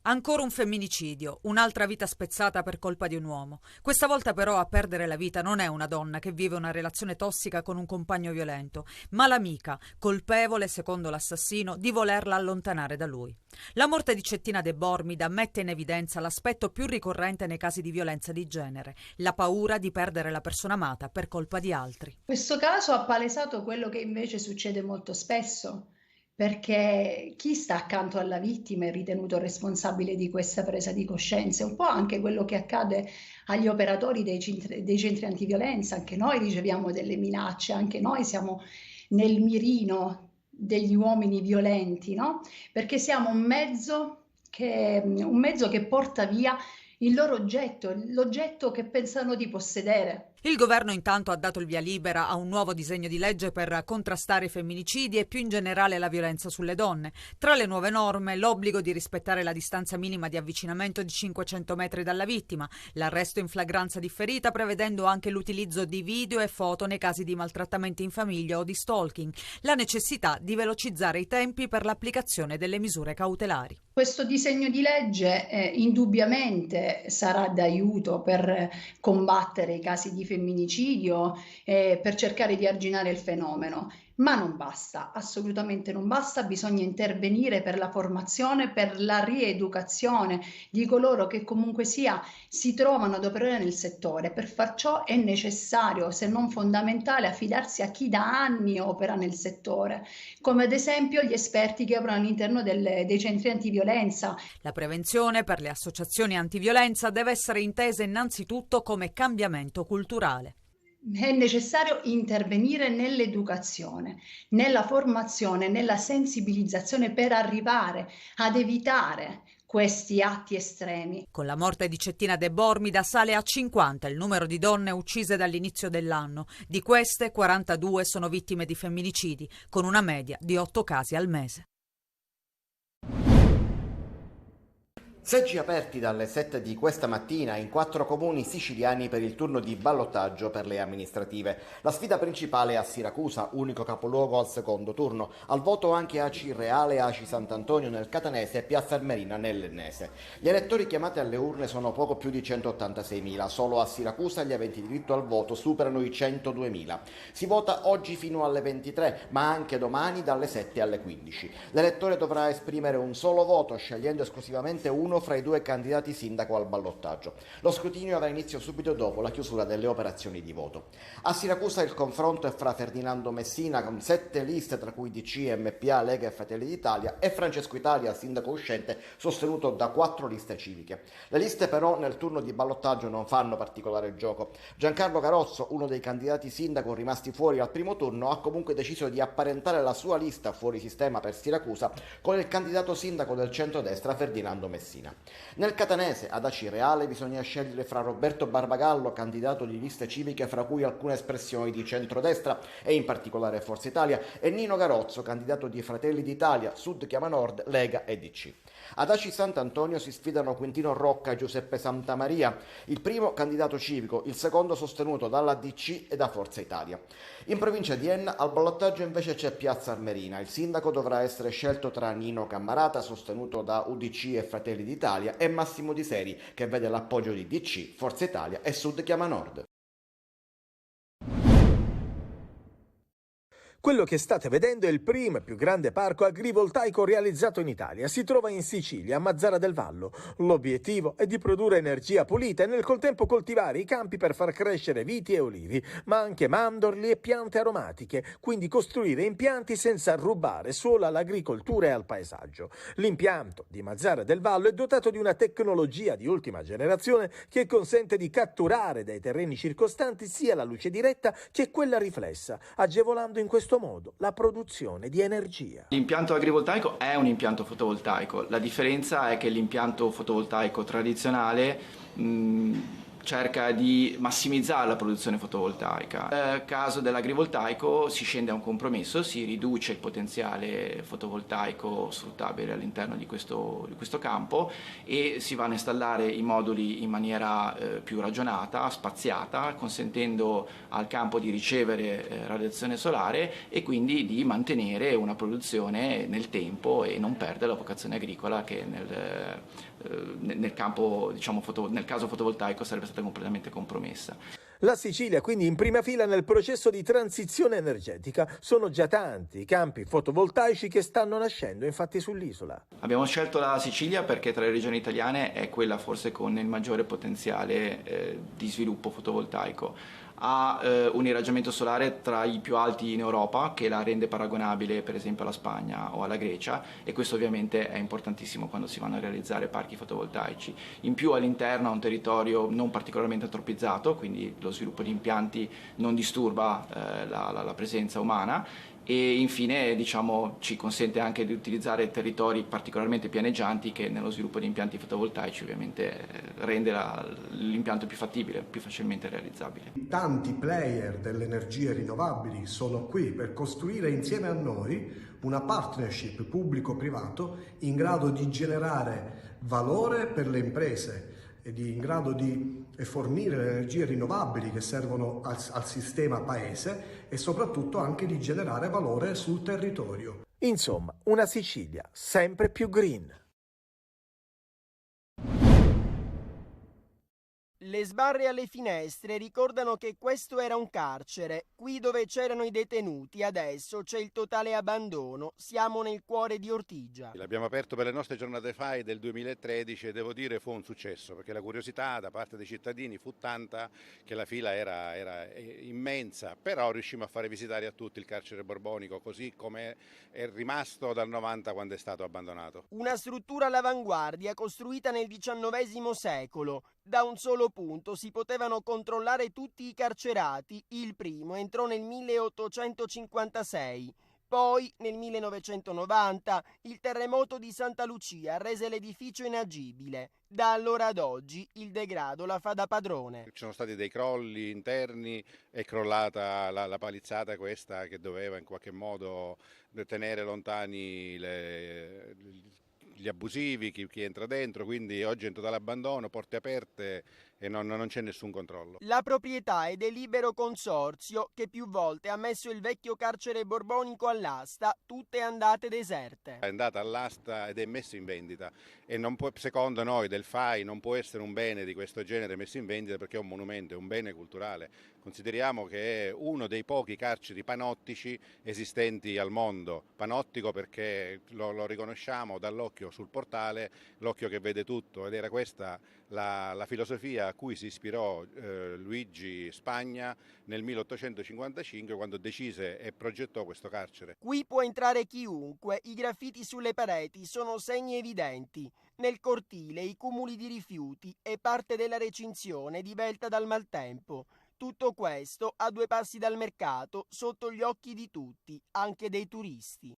Ancora un femminicidio, un'altra vita spezzata per colpa di un uomo. Questa volta però a perdere la vita non è una donna che vive una relazione tossica con un compagno violento, ma l'amica, colpevole, secondo l'assassino, di volerla allontanare da lui. La morte di Cettina De Bormida mette in evidenza l'aspetto più ricorrente nei casi di violenza di genere, la paura di perdere la persona amata per colpa di altri. Questo caso ha palesato quello che invece succede molto spesso, perché chi sta accanto alla vittima è ritenuto responsabile di questa presa di coscienza. È un po' anche quello che accade agli operatori dei centri antiviolenza. Anche noi riceviamo delle minacce, anche noi siamo nel mirino degli uomini violenti, no? Perché siamo un mezzo che porta via il loro oggetto, l'oggetto che pensano di possedere. Il governo intanto ha dato il via libera a un nuovo disegno di legge per contrastare i femminicidi e più in generale la violenza sulle donne. Tra le nuove norme l'obbligo di rispettare la distanza minima di avvicinamento di 500 metri dalla vittima, l'arresto in flagranza differita prevedendo anche l'utilizzo di video e foto nei casi di maltrattamenti in famiglia o di stalking, la necessità di velocizzare i tempi per l'applicazione delle misure cautelari. Questo disegno di legge indubbiamente sarà d'aiuto per combattere i casi di femminicidio e per cercare di arginare il fenomeno, ma non basta, assolutamente non basta, bisogna intervenire per la formazione, per la rieducazione di coloro che comunque sia si trovano ad operare nel settore. Per far ciò è necessario, se non fondamentale, affidarsi a chi da anni opera nel settore, come ad esempio gli esperti che operano all'interno dei centri antiviolenza. La prevenzione per le associazioni antiviolenza deve essere intesa innanzitutto come cambiamento culturale. È necessario intervenire nell'educazione, nella formazione, nella sensibilizzazione per arrivare ad evitare questi atti estremi. Con la morte di Cettina De Bormida sale a 50 il numero di donne uccise dall'inizio dell'anno. Di queste 42 sono vittime di femminicidi, con una media di 8 casi al mese. Seggi aperti dalle 7 di questa mattina in 4 comuni siciliani per il turno di ballottaggio per le amministrative. La sfida principale è a Siracusa, unico capoluogo al secondo turno. Al voto anche Aci Reale, Aci Sant'Antonio nel Catanese e Piazza Armerina nell'Ennese. Gli elettori chiamati alle urne sono poco più di 186.000. Solo a Siracusa gli aventi diritto al voto superano i 102.000. Si vota oggi fino alle 23, ma anche domani dalle 7 alle 15. L'elettore dovrà esprimere un solo voto, scegliendo esclusivamente uno fra i due candidati sindaco al ballottaggio. Lo scrutinio avrà inizio subito dopo la chiusura delle operazioni di voto. A Siracusa il confronto è fra Ferdinando Messina con 7 liste tra cui DC, MPA, Lega e Fratelli d'Italia e Francesco Italia, sindaco uscente, sostenuto da 4 liste civiche. Le liste però nel turno di ballottaggio non fanno particolare gioco. Giancarlo Carozzo, uno dei candidati sindaco rimasti fuori al primo turno, ha comunque deciso di apparentare la sua lista fuori sistema per Siracusa con il candidato sindaco del centrodestra Ferdinando Messina. Nel Catanese, ad Aci Reale, bisogna scegliere fra Roberto Barbagallo, candidato di liste civiche fra cui alcune espressioni di centrodestra e in particolare Forza Italia, e Nino Garozzo, candidato di Fratelli d'Italia, Sud Chiama Nord, Lega e DC. Ad Aci Sant'Antonio si sfidano Quintino Rocca e Giuseppe Santamaria, il primo candidato civico, il secondo sostenuto dalla DC e da Forza Italia. In provincia di Enna al ballottaggio invece c'è Piazza Armerina. Il sindaco dovrà essere scelto tra Nino Cammarata, sostenuto da UDC e Fratelli d'Italia, e Massimo Di Seri, che vede l'appoggio di DC, Forza Italia e Sud Chiama Nord. Quello che state vedendo è il primo e più grande parco agrivoltaico realizzato in Italia. Si trova in Sicilia, a Mazara del Vallo. L'obiettivo è di produrre energia pulita e nel contempo coltivare i campi per far crescere viti e olivi, ma anche mandorli e piante aromatiche, quindi costruire impianti senza rubare suolo all'agricoltura e al paesaggio. L'impianto di Mazara del Vallo è dotato di una tecnologia di ultima generazione che consente di catturare dai terreni circostanti sia la luce diretta che quella riflessa, agevolando in questo modo la produzione di energia. L'impianto agrivoltaico è un impianto fotovoltaico, la differenza è che l'impianto fotovoltaico tradizionale cerca di massimizzare la produzione fotovoltaica. Nel caso dell'agrivoltaico si scende a un compromesso, si riduce il potenziale fotovoltaico sfruttabile all'interno di questo campo e si vanno a installare i moduli in maniera più ragionata, spaziata, consentendo al campo di ricevere radiazione solare e quindi di mantenere una produzione nel tempo e non perdere la vocazione agricola che nel campo, diciamo, nel caso fotovoltaico sarebbe stata completamente compromessa. La Sicilia quindi in prima fila nel processo di transizione energetica. Sono già tanti i campi fotovoltaici che stanno nascendo infatti sull'isola. Abbiamo scelto la Sicilia perché tra le regioni italiane è quella forse con il maggiore potenziale di sviluppo fotovoltaico. Ha un irraggiamento solare tra i più alti in Europa, che la rende paragonabile per esempio alla Spagna o alla Grecia, e questo ovviamente è importantissimo quando si vanno a realizzare parchi fotovoltaici. In più all'interno ha un territorio non particolarmente antropizzato, quindi lo sviluppo di impianti non disturba la presenza umana, e infine, diciamo, ci consente anche di utilizzare territori particolarmente pianeggianti, che nello sviluppo di impianti fotovoltaici ovviamente rende l'impianto più fattibile, più facilmente realizzabile. Tanti player delle energie rinnovabili sono qui per costruire insieme a noi una partnership pubblico-privato in grado di generare valore per le imprese e in grado di fornire le energie rinnovabili che servono al sistema paese e soprattutto anche di generare valore sul territorio. Insomma, una Sicilia sempre più green. Le sbarre alle finestre ricordano che questo era un carcere. Qui dove c'erano i detenuti, adesso c'è il totale abbandono. Siamo nel cuore di Ortigia. L'abbiamo aperto per le nostre giornate FAI del 2013 e devo dire fu un successo, perché la curiosità da parte dei cittadini fu tanta che la fila era immensa, però riuscimmo a fare visitare a tutti il carcere borbonico così come è rimasto dal 90 quando è stato abbandonato. Una struttura all'avanguardia costruita nel XIX secolo. Da un solo punto si potevano controllare tutti i carcerati. Il primo entrò nel 1856. Poi, nel 1990, il terremoto di Santa Lucia rese l'edificio inagibile. Da allora ad oggi il degrado la fa da padrone. Ci sono stati dei crolli interni, è crollata la palizzata questa che doveva in qualche modo tenere lontani gli abusivi, chi entra dentro, quindi oggi è in totale abbandono, porte aperte e non c'è nessun controllo. La proprietà è del Libero Consorzio, che più volte ha messo il vecchio carcere borbonico all'asta, tutte andate deserte. È andata all'asta ed è messo in vendita e non può, secondo noi del FAI non può essere un bene di questo genere messo in vendita perché è un monumento, è un bene culturale. Consideriamo che è uno dei pochi carceri panottici esistenti al mondo. Panottico perché lo riconosciamo dall'occhio sul portale, l'occhio che vede tutto, ed era questa la filosofia a cui si ispirò Luigi Spagna nel 1855 quando decise e progettò questo carcere. Qui può entrare chiunque, i graffiti sulle pareti sono segni evidenti. Nel cortile i cumuli di rifiuti e parte della recinzione divelta dal maltempo. Tutto questo a 2 passi dal mercato, sotto gli occhi di tutti, anche dei turisti.